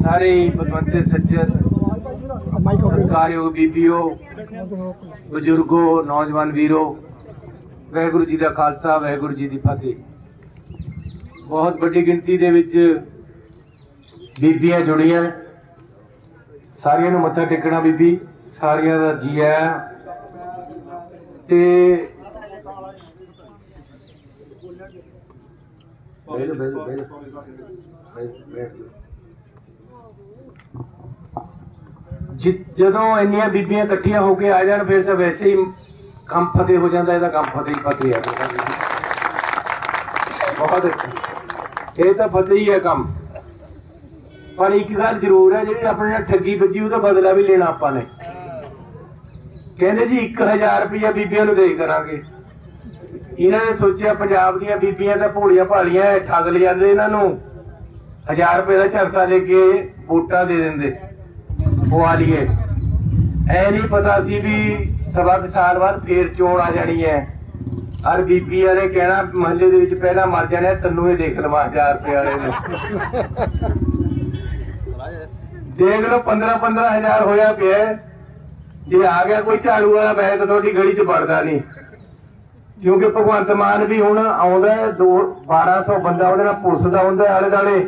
सारे पतवंते सज्जन सरकारयोग बीबीओ बजुर्गो नौजवान वीरो वाहिगुरू जी का खालसा वाहिगुरू जी की फतेह। बहुत बड़ी गिनती दे विच बीबियां जुड़ियां, सारियां नूं मत्था टेकना बीबी, सारियां दा जी आया। ते जदों इन्नियां बीबियां इकट्ठियां होके आ जान फिर तो वैसे ही काम फतेह हो जाता। है काम फतेह ही फतेह है, बहुत अच्छा, ये तो फतेह ही है काम। पर एक गल जरूर है, जी अपने ठगी बजी उसका बदला भी लेना आपां ने। कहते जी 1000 रुपया बीबियां नूं दे करांगे। इन्होंने सोचा पंजाब दीयां बीबियां तां भोलियां भालियां ठग ले जांदे, इन्हां नूं 1000 रुपए का झरसा लेके वोटां दे देंदे पवा लीए। ऐ नहीं पता सी भी सवा साल बाद फिर चोण आ जानी है और बीबियां ने कहना महल्ले दे विच पहला मर जाने, तन्नू ही देख लवां 1000 रुपए वाले नूं। देख लो 15-15 हज़ार होया पिया। जे आ गया कोई झाड़ू वाला मैं तो थोड़ी गली च वड़दा नहीं, क्योंकि भगवंत मान भी हुण आउंदा 1200 बंदा उहदे नाल पुलिस दा हुंदा आले दुआले,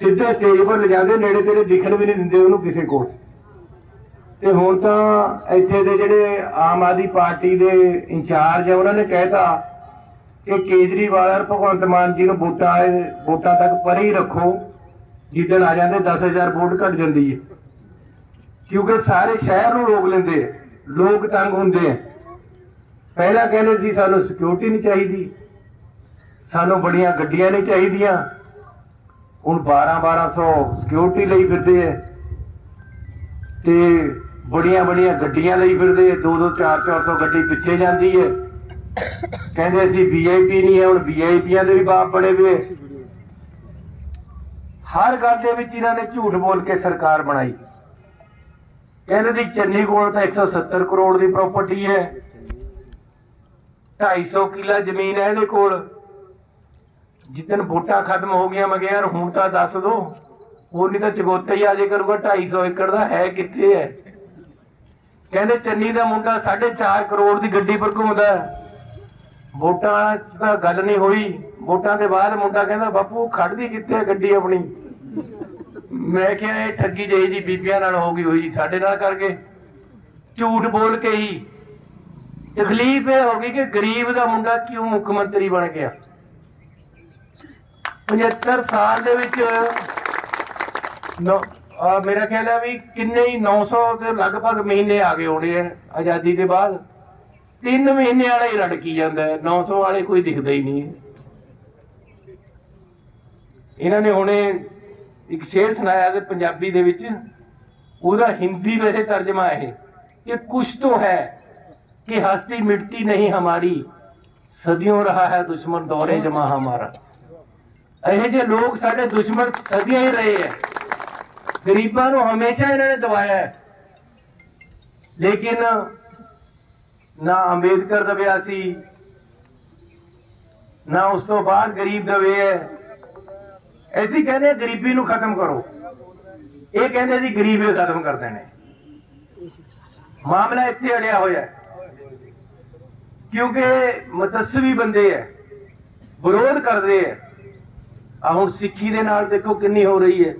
सीधे स्टेज पर ले जांदे, नेड़े तेड़े दिखण भी नहीं दिंदे उहनूं किसी कोल। ते हुण तां इत्थे दे जिहड़े आम आदमी पार्टी दे इंचार्ज है उन्होंने कहता कि केजरीवाल और भगवंत मान जी नूं वोटां तक परे ही रखो, जिदन आ जाते 10,000 वोट घट जाती है, क्योंकि सारे शहर नूं रोक लेंदे, लोग तंग हुंदे हैं। पहला कहते सी सानूं सिक्योरिटी नहीं चाहिए, सानूं बड़ियां गड्डियां नहीं चाहिए, हुण 1200 सिक्योरिटी लई फिरदे है ते बड़ियां बड़ियां गड्डियां लई फिरदे, 200 400 गड्डी पिछे जाती है। कहते असीं VIP नहीं है, हुण VIPां दे भी बाप बने हुए। हर गल दे विच इन्हां ने झूठ बोल के सरकार बनाई। कहते जी चन्नी कोल तां 170 करोड़ की प्रॉपर्टी है, 250 किला जमीन है इहदे कोल। जिदन वोटां खत्म हो गया मैं यार हुण तां दस दो, और नहीं तो चगोते ही आजे करूंगा 250 एकड़ का है कित्थे है। कहते चन्नी का मुंडा 4.5 करोड़ की गड्डी पर घूमदा, वोटां तां गल नहीं हुई, वोटां के बाद मुंडा कहंदा बापू खड़दी कित्थे है गड्डी अपनी। मैं क्या ये ठगी जी जी बीबियां नाल हो गई हुई, साडे नाल करके झूठ बोल के ही। तकलीफ यह होगी कि गरीब का मुंडा क्यों मुख्यमंत्री बन गया। 75 साल दे विच मेरा ख्याल है भी किन्ने ही 900 के लगभग महीने आ गए होने हैं आजादी के बाद। 3 महीने वाला ही रड़की जाता है, 900 वाले कोई दिखता ही नहीं है। इन्होंने हुणे एक शेर सुनाया कि पंजाबी दे विच, उसदा हिंदी वैसे तर्जमा है कि कुछ तो है कि हस्ती मिटती नहीं हमारी, सदियों रहा है दुश्मन दौरे जमा हमारा। यह जे लोग साडे दुश्मन सदियां ही रहे हैं, गरीबां नूं हमेशा इन्होंने दबाया है, लेकिन ना अंबेडकर दबिया सी, ना उस तो बाद गरीब दबे है। ऐसी कहने गरीबी नूं खत्म करो, ये कहते जी गरीबी खत्म कर देने। मामला इत्थे अड़िया होया है, क्योंकि मतस्वी बंदे है, विरोध करते हैं। हुण सिक्खी दे नाल देखो किन्नी हो रही है।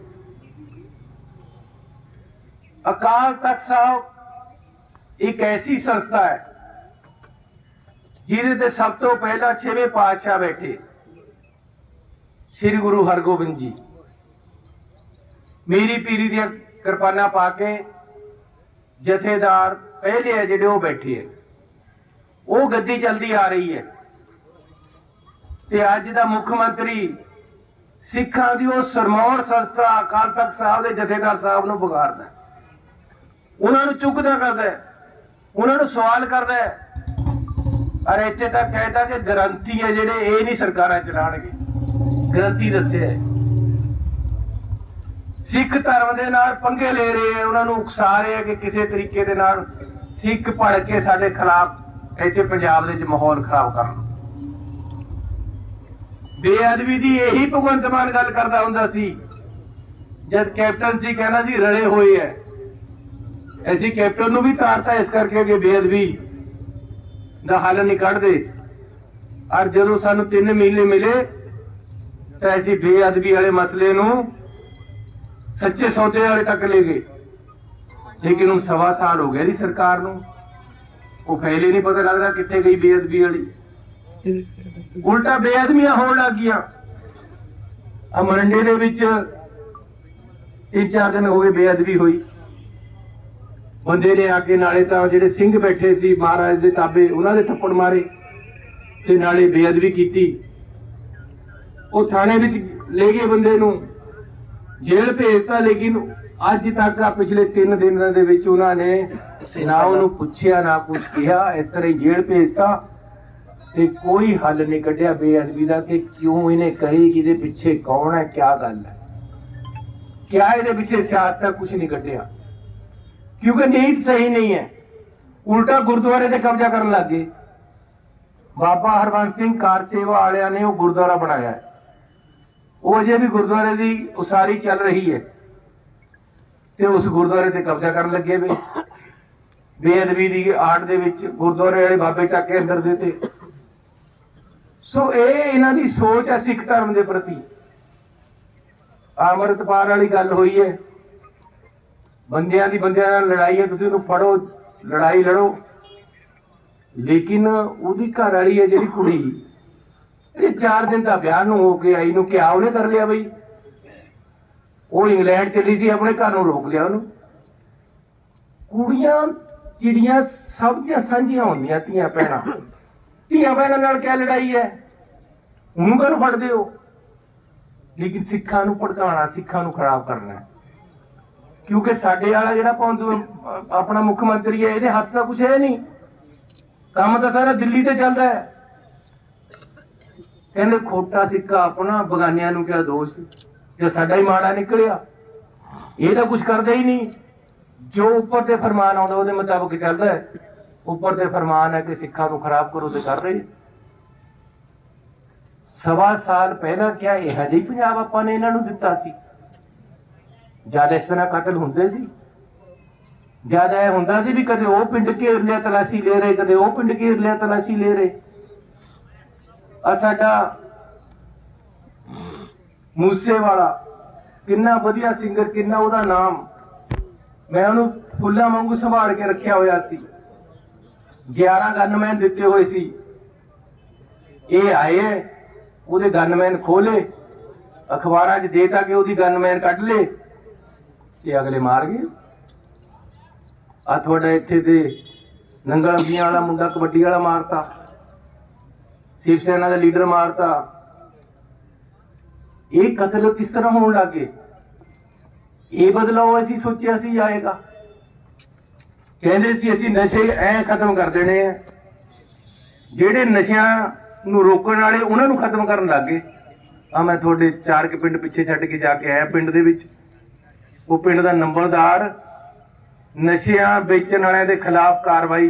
अकाल तख्त साहब एक ऐसी संस्था है जिहदे ते सब तो पहला 6वें पातशाह बैठे श्री गुरु हरगोबिंद जी, मीरी पीरी दी किरपाना पाके जथेदार पहले है जिहड़े वो बैठे है, वो गद्दी चलती आ रही है। ते अज दा मुख्यमंत्री सिखां दी वो सरमौर संस्था अकाल तख्त साहब के जथेदार साहब नूं बिगाड़दा, उन्होंने चुकदा करदा, उन्होंने सवाल करदा। और इत्थे तक कहता कि ग्रंथी है जिहड़े ये नहीं सरकारां चलाणगे, ग्रंथी दस्सिआ सिख धर्म दे नाल पंगे ले रहे हैं, उन्होंने उकसा रहे हैं कि किसी तरीके दे नाल सिख भड़ के साडे खिलाफ इत्थे पंजाब दे माहौल खराब करन। बेअदबी दी यही भगवंत मान गल करदा हुंदा सी जब कैप्टन सी कहना जी रले हुए है, ऐसी कैप्टन ਨੂੰ ਵੀ ਤਾਰਤਾ ਇਸ ਕਰਕੇ ਕਿ ਬੇਅਦਬੀ ਦਾ ਹੱਲ ਨਹੀਂ ਕੱਢਦੇ। और ਜਦੋਂ ਸਾਨੂੰ 3 ਮਹੀਨੇ ਮਿਲੇ ਤਾਂ ਅਸੀਂ ਬੇਅਦਬੀ ਵਾਲੇ ਮਸਲੇ ਨੂੰ ਸੱਚੇ ਸੌਦੇ ਵਾਲੇ ਤੱਕ ਲੈ ਗਏ। लेकिन ਹੁਣ 1.25 ਸਾਲ ਹੋ ਗਏ ਜੀ ਸਰਕਾਰ ਨੂੰ, ਉਹ ਫੈਲ ਹੀ ਨਹੀਂ ਪਤਾ ਲੱਗਦਾ ਕਿੱਥੇ ਗਈ ਬੇਅਦਬੀ ਵਾਲੀ। ਉਲਟਾ ਬੇਅਦਬੀਆਂ ਹੋਣ ਲੱਗ ਗਈਆਂ। ਆ ਮਰੰਡੇ ਦੇ ਵਿੱਚ 3-4 ਦਿਨ ਹੋ ਗਏ ਬੇਅਦਬੀ ਹੋਈ। ਬੰਦੇ ਨੇ ਆ ਕੇ ਨਾਲੇ ਤਾਂ ਜਿਹੜੇ ਸਿੰਘ ਬੈਠੇ ਸੀ ਮਹਾਰਾਜ ਦੇ ਤਾਬੇ ਉਹਨਾਂ ਦੇ ਥੱਪੜ ਮਾਰੇ ਤੇ ਨਾਲੇ ਬੇਅਦਬੀ ਕੀਤੀ। ਉਹ ਥਾਣੇ ਵਿੱਚ ਲੈ ਗਏ ਬੰਦੇ ਨੂੰ, ਜੇਲ੍ਹ ਭੇਜਤਾ। ਲੇਕਿਨ ਅੱਜ ਤੱਕ ਆ ਪਿਛਲੇ 3 ਦਿਨਾਂ ਦੇ ਵਿੱਚ ਉਹਨਾਂ ਨੇ ਨਾ ਉਹਨੂੰ ਪੁੱਛਿਆ ਨਾ ਕੁਝ ਕਿਹਾ, ਇਸ ਤਰ੍ਹਾਂ ਹੀ ਜੇਲ੍ਹ ਭੇਜਤਾ ਤੇ ਕੋਈ ਹੱਲ ਨਹੀਂ ਕੱਢਿਆ ਬੇਅਦਬੀ ਦਾ ਕਿ ਕਿਉਂ ਇਹਨੇ ਕਰੀ, ਕਿਹਦੇ ਪਿੱਛੇ ਕੌਣ ਹੈ, ਕਿਆ ਗੱਲ ਹੈ, ਕਿਆ ਇਹਦੇ ਪਿੱਛੇ ਸਿਆਸਤ ਦਾ ਕੁਝ ਨਹੀਂ ਕੱਢਿਆ। क्योंकि नीत सही नहीं है। उल्टा गुरुद्वारे से कब्जा करने लग गए। बाबा हरवंश सिंह कार सेवा वालिया ने वो गुरुद्वारा बनाया है, वो अजे भी गुरुद्वारे की उसारी चल रही है ते उस गुरुद्वारे से कब्जा करने लगे वे। बेअदबी की आड़ दे विच गुरुद्वारे वाले बाबे चक के अंदर देते। सो ये इन्हां दी सोच है सिख धर्म के प्रति। अमृतपाल वाली गल हुई है, ਬੰਦਿਆਂ ਦੀ ਬੰਦਿਆਂ ਨਾਲ ਲੜਾਈ ਹੈ, ਤੁਸੀਂ ਉਹਨੂੰ ਫੜੋ, ਲੜਾਈ ਲੜੋ। ਲੇਕਿਨ ਉਹਦੀ ਘਰ ਵਾਲੀ ਹੈ ਜਿਹੜੀ ਕੁੜੀ, ਇਹ 4 ਦਿਨ ਦਾ ਵਿਆਹ ਨੂੰ ਹੋ ਕੇ ਆਈ ਨੂੰ ਕਿਹਾ ਉਹਨੇ ਕਰ ਲਿਆ ਬਈ। ਉਹ ਇੰਗਲੈਂਡ ਚਲੀ ਸੀ, ਆਪਣੇ ਘਰ ਨੂੰ ਰੋਕ ਲਿਆ ਉਹਨੂੰ। ਕੁੜੀਆਂ ਚਿੜੀਆਂ ਸਭ ਦੀਆਂ ਸਾਂਝੀਆਂ ਹੁੰਦੀਆਂ, ਧੀਆਂ ਭੈਣਾਂ। ਧੀਆਂ ਭੈਣਾਂ ਨਾਲ ਕਿਆ ਲੜਾਈ ਹੈ, ਉਹਨੂੰ ਕਾਹਨੂੰ ਫੜਦੇ ਹੋ। ਲੇਕਿਨ ਸਿੱਖਾਂ ਨੂੰ ਭੜਕਾਉਣਾ, ਸਿੱਖਾਂ ਨੂੰ ਖਰਾਬ ਕਰਨਾ। क्योंकि साडे वाला जिहड़ा अपना मुख मंत्री है, ये हाथ का कुछ है नहीं, काम तो सारा दिल्ली से चलता है। कहते खोटा सिक्का अपना, बगानिया नूं क्या दोष, जो साडा ही माड़ा निकलिया। ये तो कुछ करता ही नहीं, जो ऊपर से फरमान आउंदा उहदे मुताबिक चलता है। ऊपर से फरमान है कि सिक्खां नूं खराब करो तो कर रहे। 1.25 साल पहला क्या इहो जिहा पंजाब आपां ने इन्हां नूं दित्ता सी? ज्यादा इस तरह कतल होंदे सी? ज्यादा यह होंदा सी भी कदे वो पिंड घेर लिया तलाशी ले रहे, कदे वो पिंड घेर लिया तलाशी ले रहे। साडा मूसे वाला किन्ना वधिया सिंगर, किन्ना उहदा नाम, मैं उहनूं फुल्लां वांगू संभाल के रखिया होया सी। 11 गनमैन दिते हुए सी। ये आए उहदे गनमैन खोले, अखबारां 'च देता कि उहदी गनमैन कढ ले, अगले मार गए। आ थोड़ा इत्थे ते नंगल अंबियां वाला मुंडा कबड्डी वाला मारता, शिव सेना का लीडर मारता। ये कतल किस तरह होने लगे? ये बदलाव असीं सोचिया सी आएगा? कहंदे सी असीं नशे ऐ खत्म कर देने हैं, जेड़े नशियां नूं रोकण वाले उन्हां नूं खत्म करन लग गए। आ मैं थोड़े 4 के पिंड पिछे छड्ड के जाके आया। पिंड दे विच वो पिंड का नंबरदार नशियां बेचण वालियां दे खिलाफ कार्रवाई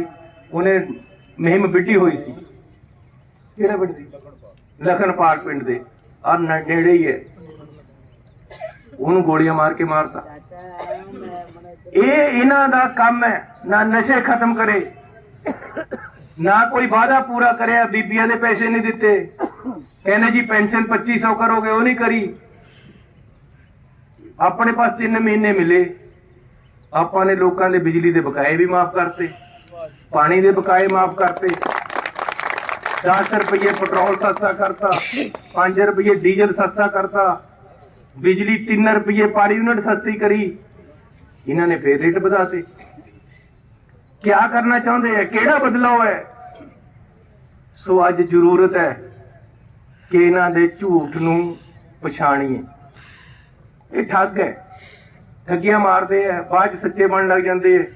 उन्हें मुहिम विढ़ी हुई सी। किहड़ा पिंड दी? लखनपाल पिंड दे, और नेड़े ही है। उन्होंने गोलियां मार के मारता। ये इन्हां दा काम है, ना नशे खत्म करे, ना कोई वादा पूरा करे। बीबियां दे पैसे नहीं दिते, कहने जी पेंशन 2500 करोगे, वो नहीं करी। अपने पास 3 महीने मिले, आपने लोगों के बिजली के बकाए भी माफ करते, पानी के बकाए माफ करते, 10 रुपये पेट्रोल सस्ता करता, 5 रुपये डीजल सस्ता करता, बिजली 3 रुपये पर यूनिट सस्ती करी। इन्होंने फिर रेट बढ़ाते। क्या करना चाहते हैं, केड़ा बदलाव है? सो अज जरूरत है कि इन्हों के झूठ नूं पछाणीए। ये ठग है, ठगियां मारते हैं, बाद सच्चे बन लग जाते हैं।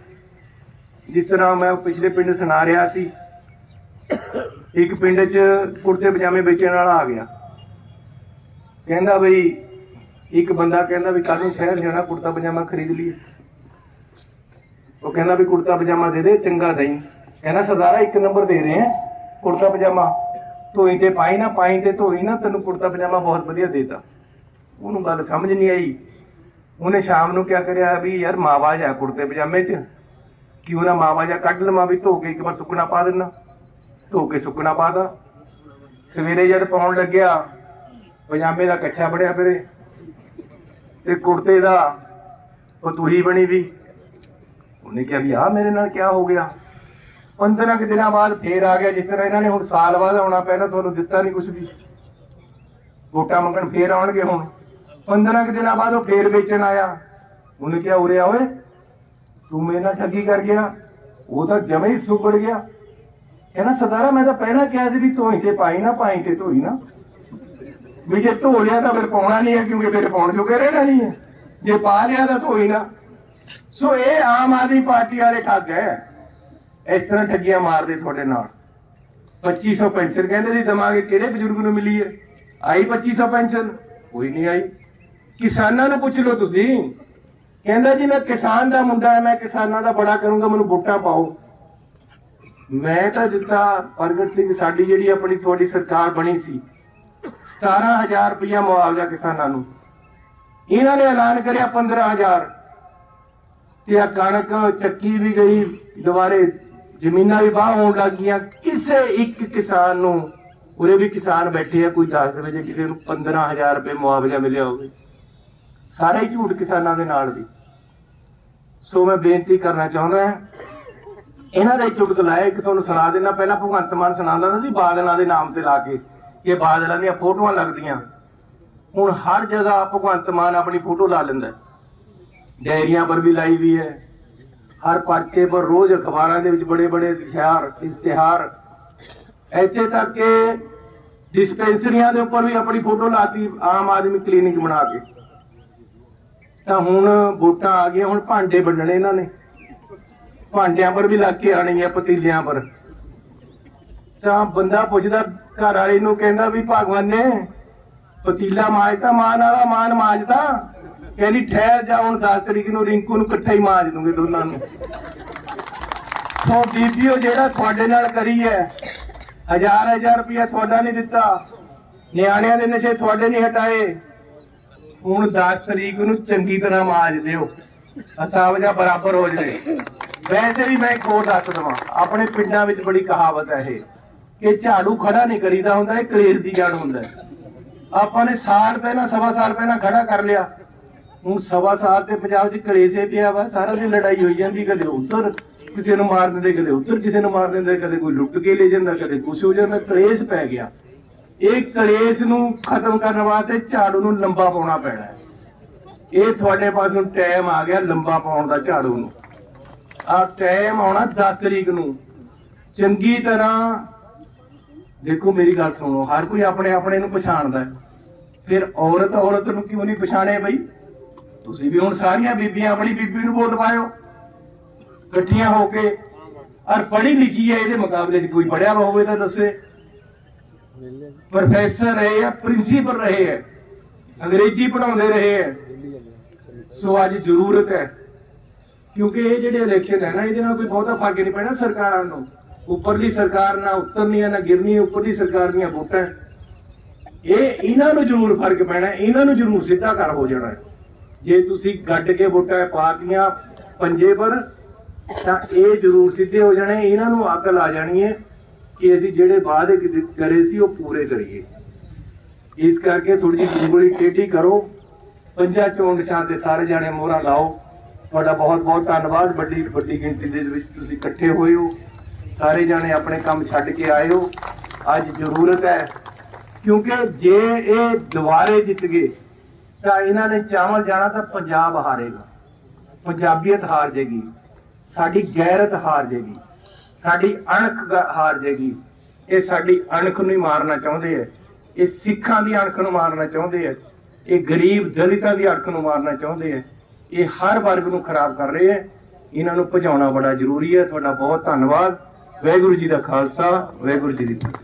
जिस तरह मैं पिछले पिंड सुना रहा सी, एक पिंड च कुर्ते पजामे बेचने वाला आ गया। कहंदा बई एक बंदा कहंदा भी कल नूं शहर जाना, कुर्ता पजामा खरीद लिए। वो कहंदा भी कुर्ता पजामा दे दे, चंगा दई। कहना सरदारा 1 नंबर दे रहे हैं कुर्ता पजामा, धोई ते पाई ना, पाई ते धोई ना, तेनों कुर्ता पजामा बहुत वधिया देता। उन्होंने गल समझ नहीं आई। ਉਹਨੇ ਸ਼ਾਮ ਨੂੰ ਕਿਆ ਕਰਿਆ ਵੀ ਯਾਰ ਮਾਵਾ ਜਾ ਕੁੜਤੇ ਪਜਾਮੇ 'ਚ ਕਿਉਂ ਨਾ ਮਾਵਾ ਜਾ ਕੱਢ ਲਵਾਂ ਵੀ ਧੋ ਕੇ ਇੱਕ ਵਾਰ ਸੁੱਕਣਾ ਪਾ ਦਿੰਦਾ। ਧੋ ਕੇ ਸੁੱਕਣਾ ਪਾਦਾ। ਸਵੇਰੇ ਜਦ ਪਾਉਣ ਲੱਗਿਆ ਪਜਾਮੇ ਦਾ ਕੱਛਾ ਬੜਿਆ ਫਿਰੇ ਤੇ ਕੁੜਤੇ ਦਾ ਪਤੂਹੀ ਬਣੀ ਵੀ। ਉਹਨੇ ਕਿਹਾ ਵੀ ਆ ਮੇਰੇ ਨਾਲ ਕਿਆ ਹੋ ਗਿਆ। 15 ਕੁ ਦਿਨਾਂ ਬਾਅਦ ਫੇਰ ਆ ਗਿਆ। ਜਿਸ ਤਰ੍ਹਾਂ ਇਹਨਾਂ ਨੇ ਹੁਣ ਸਾਲ ਬਾਅਦ ਆਉਣਾ, ਪਹਿਲਾਂ ਤੁਹਾਨੂੰ ਦਿੱਤਾ ਨਹੀਂ ਕੁਛ ਵੀ, ਵੋਟਾਂ ਮੰਗਣ ਫੇਰ ਆਉਣਗੇ। ਹੁਣ 15 ਕੁ ਦਿਨਾਂ ਬਾਅਦ ਉਹ ਫੇਰ ਵੇਚਣ ਆਇਆ। ਉਹਨੇ ਕਿਹਾ ਉਰੇ ਆ ਓਏ, ਤੂੰ ਮੇਰੇ ਨਾਲ ਠੱਗੀ ਕਰ ਗਿਆ। ਉਹ ਤਾਂ ਜਮੇ ਹੀ ਸੁੱਕੜ ਗਿਆ। ਕਹਿੰਦਾ ਸਰਦਾਰਾ ਮੈਂ ਤਾਂ ਪਹਿਲਾਂ ਕਿਹਾ ਸੀ ਵੀ ਧੋਈ ਤੇ ਪਾਈ ਨਾ, ਪਾਈ ਤੇ ਧੋਈ ਨਾ, ਵੀ ਜੇ ਧੋ ਲਿਆ ਤਾਂ ਫਿਰ ਪਾਉਣਾ ਨਹੀਂ ਹੈ, ਕਿਉਂਕਿ ਫਿਰ ਪਾਉਣ ਜੋਗੇ ਰਹਿਣਾ ਨਹੀਂ ਹੈ, ਜੇ ਪਾ ਲਿਆ ਤਾਂ ਧੋਈ ਨਾ। ਸੋ ਇਹ ਆਮ ਆਦਮੀ ਪਾਰਟੀ ਵਾਲੇ ਠੱਗ ਹੈ, ਇਸ ਤਰ੍ਹਾਂ ਠੱਗੀਆਂ ਮਾਰਦੇ ਤੁਹਾਡੇ ਨਾਲ। 2500 ਪੈਨਸ਼ਨ ਕਹਿੰਦੇ ਸੀ ਦਵਾਂਗੇ, ਕਿਹੜੇ ਬਜ਼ੁਰਗ ਨੂੰ ਮਿਲੀ ਹੈ? ਆਈ 2500 ਪੈਨਸ਼ਨ? ਕੋਈ ਨਹੀਂ ਆਈ। ਕਿਸਾਨਾਂ ਨੂੰ ਪੁੱਛ ਲਓ ਤੁਸੀਂ। ਕਹਿੰਦਾ ਜੀ ਮੈਂ ਕਿਸਾਨ ਦਾ ਮੁੰਡਾ ਹੈ, ਮੈਂ ਕਿਸਾਨਾਂ ਦਾ ਬੜਾ ਕਰੂੰਗਾ, ਮੈਨੂੰ ਵੋਟਾਂ ਪਾਓ। ਮੈਂ ਤਾਂ ਦਿੱਤਾ ਪ੍ਰਗਟ ਸਿੰਘ, ਸਾਡੀ ਜਿਹੜੀ ਆਪਣੀ ਤੁਹਾਡੀ ਸਰਕਾਰ ਬਣੀ ਸੀ 17,000 ਰੁਪਇਆ ਮੁਆਵਜ਼ਾ ਕਿਸਾਨਾਂ ਨੂੰ। ਇਹਨਾਂ ਨੇ ਐਲਾਨ ਕਰਿਆ 15,000 ਤੇ ਆ ਕਣਕ ਚੱਕੀ ਵੀ ਗਈ, ਦੁਬਾਰੇ ਜ਼ਮੀਨਾਂ ਵੀ ਬਾਹ ਹੋਣ ਲੱਗ ਗਈਆਂ। ਕਿਸੇ ਇੱਕ ਕਿਸਾਨ ਨੂੰ, ਉਰੇ ਵੀ ਕਿਸਾਨ ਬੈਠੇ ਆ, ਕੋਈ ਦੱਸ ਦੇਵੇ ਜੇ ਕਿਸੇ ਨੂੰ 15,000 ਰੁਪਏ ਮੁਆਵਜ਼ਾ ਮਿਲਿਆ ਹੋਵੇ। ਸਾਰਾ ਹੀ ਝੂਠ ਕਿਸਾਨਾਂ ਦੇ ਨਾਲ ਦੀ। ਸੋ ਮੈਂ ਬੇਨਤੀ ਕਰਨਾ ਚਾਹੁੰਦਾ ਹਾਂ, ਇਹਨਾਂ ਦਾ ਚੁਟਕਲਾ ਹੈ, ਇੱਕ ਤੁਹਾਨੂੰ ਸੁਣਾ ਦੇਣਾ। ਪਹਿਲਾਂ ਭਗਵੰਤ ਮਾਨ ਸੁਣਾਉਂਦਾ ਸੀ ਬਾਦਲਾਂ ਦੇ ਨਾਮ ਤੇ ਲਾ ਕੇ, ਇਹ ਬਾਦਲਾਂ ਦੀਆਂ ਫੋਟੋਆਂ ਲੱਗਦੀਆਂ। ਹੁਣ ਹਰ ਜਗ੍ਹਾ ਭਗਵੰਤ ਮਾਨ ਆਪਣੀ ਫੋਟੋ ਲਾ ਲੈਂਦਾ। ਡਾਇਰੀਆਂ ਪਰ ਵੀ ਲਾਈ ਵੀ ਹੈ, ਹਰ ਪਰਚੇ ਪਰ, ਰੋਜ਼ ਅਖਬਾਰਾਂ ਦੇ ਵਿੱਚ ਬੜੇ ਬੜੇ ਇਸ਼ਤਿਹਾਰ। ਇੱਥੇ ਤੱਕ ਕਿ ਡਿਸਪੈਂਸਰੀਆਂ ਦੇ ਉੱਪਰ ਵੀ ਆਪਣੀ ਫੋਟੋ ਲਾਤੀ, ਆਮ ਆਦਮੀ ਕਲੀਨਿਕ ਬਣਾ ਕੇ। ਤਾਂ ਹੁਣ ਵੋਟਾਂ ਆ ਗਈਆਂ, ਹੁਣ ਭਾਂਡੇ ਵੰਡਣੇ ਇਹਨਾਂ ਨੇ, ਭਾਂਡਿਆਂ ਪਰ ਵੀ ਲੱਗ ਕੇ ਆਣੀ ਹੈ, ਪਤੀਲਿਆਂ ਪਰ। ਤਾਂ ਬੰਦਾ ਪੁੱਛਦਾ ਘਰ ਵਾਲੇ ਨੂੰ, ਕਹਿੰਦਾ ਵੀ ਭਗਵਾਨ ਨੇ ਪਤੀਲਾ ਮਾਂਜਦਾ, ਮਾਨ ਵਾਲਾ ਮਾਨ ਮਾਂਜਦਾ। ਕਹਿੰਦੀ ਠਹਿਰ ਜਾ, ਹੁਣ 10 ਤਰੀਕ ਨੂੰ ਰਿੰਕੂ ਨੂੰ ਇਕੱਠਾ ਹੀ ਮਾਂਜ ਦੂੰਗੇ ਦੋਨਾਂ ਨੂੰ। ਸੋ ਬੀਬੀਓ ਜਿਹੜਾ ਤੁਹਾਡੇ ਨਾਲ ਕਰੀ ਹੈ, 1000 ਰੁਪਇਆ ਤੁਹਾਡਾ ਨਹੀਂ ਦਿੱਤਾ, ਨਿਆਣਿਆਂ ਦੇ ਨਸ਼ੇ ਤੁਹਾਡੇ ਨਹੀਂ ਹਟਾਏ। ਹੁਣ 10 ਤਰੀਕ ਨੂੰ ਚੰਗੀ ਤਰ੍ਹਾਂ ਮਾਂਜ ਦਿਓ, ਹਿਸਾਬ ਜਾਂ ਬਰਾਬਰ ਹੋ ਜਾਵੇ। ਵੈਸੇ ਵੀ ਮੈਂ ਇੱਕ ਹੋਰ ਦੱਸ ਦੇਵਾਂ, ਆਪਣੇ ਪਿੰਡਾਂ ਵਿੱਚ ਬੜੀ ਕਹਾਵਤ ਹੈ ਇਹ, ਕਿ ਝਾੜੂ ਖੜਾ ਨਹੀਂ ਕਰੀਦਾ ਹੁੰਦਾ, ਇਹ ਕਲੇਸ਼ ਦੀ ਜੜ ਹੁੰਦਾ। ਆਪਾਂ ਨੇ ਸਾਲ ਪਹਿਲਾਂ, ਸਵਾ ਸਾਲ ਪਹਿਲਾਂ ਖੜਾ ਕਰ ਲਿਆ। ਹੁਣ ਸਵਾ ਸਾਲ ਤੇ ਪੰਜਾਬ 'ਚ ਕਲੇਸ਼ੇ ਪਿਆ ਵਾ, ਸਾਰਾ ਦਿਨ ਲੜਾਈ ਹੋਈ ਜਾਂਦੀ। ਕਦੇ ਉੱਧਰ ਕਿਸੇ ਨੂੰ ਮਾਰ ਦਿੰਦੇ, ਕਦੇ ਉੱਧਰ ਕਿਸੇ ਨੂੰ ਮਾਰ ਦਿੰਦੇ, ਕਦੇ ਕੋਈ ਲੁੱਟ ਕੇ ਲੈ ਜਾਂਦਾ, ਕਦੇ ਕੁਛ ਹੋ ਜਾਂਦਾ। ਕਲੇਸ਼ ਪੈ ਗਿਆ। ਇਹ ਕਲੇਸ਼ ਨੂੰ ਖਤਮ ਕਰਨ ਵਾਸਤੇ ਝਾੜੂ ਨੂੰ ਲੰਬਾ ਪਾਉਣਾ ਪੈਣਾ ਹੈ। ਇਹ ਤੁਹਾਡੇ ਪਾਸ ਹੁਣ ਟਾਈਮ ਆ ਗਿਆ ਲੰਬਾ ਪਾਉਣ ਦਾ ਝਾੜੂ ਨੂੰ। ਆ ਟਾਈਮ ਆਉਣਾ 10 ਤਰੀਕ ਨੂੰ। ਚੰਗੀ ਤਰ੍ਹਾਂ ਦੇਖੋ, ਮੇਰੀ ਗੱਲ ਸੁਣੋ, ਹਰ ਕੋਈ ਆਪਣੇ ਆਪਣੇ ਨੂੰ ਪਛਾਣਦਾ। ਫਿਰ ਔਰਤ ਔਰਤ ਨੂੰ ਕਿਉਂ ਨਹੀਂ ਪਛਾਣੇ ਬਈ? ਤੁਸੀਂ ਵੀ ਹੁਣ ਸਾਰੀਆਂ ਬੀਬੀਆਂ ਆਪਣੀ ਬੀਬੀ ਨੂੰ ਵੋਟ ਪਾਇਓ ਇਕੱਠੀਆਂ ਹੋ ਕੇ। ਔਰ ਪੜ੍ਹੀ ਲਿਖੀ ਹੈ, ਇਹਦੇ ਮੁਕਾਬਲੇ 'ਚ ਕੋਈ ਪੜ੍ਹਿਆ ਹੋਵੇ ਤਾਂ ਦੱਸੇ। ਪ੍ਰੋਫੈਸਰ ਰਹੇ ਆ, ਪ੍ਰਿੰਸੀਪਲ ਰਹੇ ਹੈ, ਅੰਗਰੇਜ਼ੀ ਪੜ੍ਹਾਉਂਦੇ ਰਹੇ ਹੈ। ਸੋ ਅੱਜ ਜ਼ਰੂਰਤ ਹੈ, ਕਿਉਂਕਿ ਇਹ ਜਿਹੜੇ ਇਲੈਕਸ਼ਨ ਹੈ ਨਾ, ਇਹਦੇ ਨਾਲ ਕੋਈ ਬਹੁਤਾ ਫਰਕ ਨਹੀਂ ਪੈਣਾ ਸਰਕਾਰਾਂ ਨੂੰ। ਉੱਪਰਲੀ ਸਰਕਾਰ ਨਾ ਉਤਰਨੀ ਹੈ ਨਾ ਗਿਰਨੀ, ਉੱਪਰਲੀ ਸਰਕਾਰ ਦੀਆਂ ਵੋਟਾਂ। ਇਹਨਾਂ ਨੂੰ ਜ਼ਰੂਰ ਫਰਕ ਪੈਣਾ, ਇਹਨਾਂ ਨੂੰ ਜ਼ਰੂਰ ਸਿੱਧਾ ਕਰ ਹੋ ਜਾਣਾ। ਜੇ ਤੁਸੀਂ ਗੱਡ ਕੇ ਵੋਟਾਂ ਪਾਤੀਆਂ ਪੰਜੇ ਪਰ, ਤਾਂ ਇਹ ਜ਼ਰੂਰ ਸਿੱਧੇ ਹੋ ਜਾਣੇ। ਇਹਨਾਂ ਨੂੰ ਅਕਲ ਆ ਜਾਣੀ ਹੈ ਕਿ ਅਸੀਂ ਜਿਹੜੇ ਵਾਅਦੇ ਕਰੇ ਸੀ ਉਹ ਪੂਰੇ ਕਰੀਏ। ਇਸ ਕਰਕੇ ਥੋੜੀ ਜਿਹੀ ਉਂਗਲੀ ਟੇਢੀ ਕਰੋ। ਪੰਜਾਂ ਚੋਣ ਨਿਸ਼ਾਨ ਤੇ ਸਾਰੇ ਜਾਣੇ ਮੋਹਰਾਂ ਲਾਓ। ਤੁਹਾਡਾ ਬਹੁਤ ਬਹੁਤ ਧੰਨਵਾਦ। ਵੱਡੀ ਗਿਣਤੀ ਦੇ ਵਿੱਚ ਤੁਸੀਂ ਇਕੱਠੇ ਹੋਏ ਹੋ, ਸਾਰੇ ਜਾਣੇ ਆਪਣੇ ਕੰਮ ਛੱਡ ਕੇ ਆਏ ਹੋ। ਅੱਜ ਜ਼ਰੂਰਤ ਹੈ, ਕਿਉਂਕਿ ਜੇ ਇਹ ਦੁਬਾਰੇ ਜਿੱਤ ਗਏ ਤਾਂ ਇਹਨਾਂ ਨੇ ਚਾਵਲ ਜਾਣਾ ਤਾਂ ਪੰਜਾਬ ਹਾਰੇਗਾ, ਪੰਜਾਬੀਅਤ ਹਾਰ ਜਾਏਗੀ, ਸਾਡੀ ਗੈਰਤ ਹਾਰ ਜਾਏਗੀ, ਸਾਡੀ ਅਣਖ ਹਾਰ ਜਾਏਗੀ। ਇਹ ਸਾਡੀ ਅਣਖ ਨੂੰ ਹੀ ਮਾਰਨਾ ਚਾਹੁੰਦੇ ਹੈ, ਇਹ ਸਿੱਖਾਂ ਦੀ ਅਣਖ ਨੂੰ ਮਾਰਨਾ ਚਾਹੁੰਦੇ ਹੈ, ਇਹ ਗਰੀਬ ਦਲਿਤਾਂ ਦੀ ਅਣਖ ਨੂੰ ਮਾਰਨਾ ਚਾਹੁੰਦੇ ਹੈ। ਇਹ ਹਰ ਵਰਗ ਨੂੰ ਖਰਾਬ ਕਰ ਰਹੇ ਹੈ। ਇਹਨਾਂ ਨੂੰ ਭਜਾਉਣਾ ਬੜਾ ਜ਼ਰੂਰੀ ਹੈ। ਤੁਹਾਡਾ ਬਹੁਤ ਧੰਨਵਾਦ। ਵਾਹਿਗੁਰੂ ਜੀ ਦਾ ਖਾਲਸਾ, ਵਾਹਿਗੁਰੂ ਜੀ ਦੀ ਫਤਿਹ।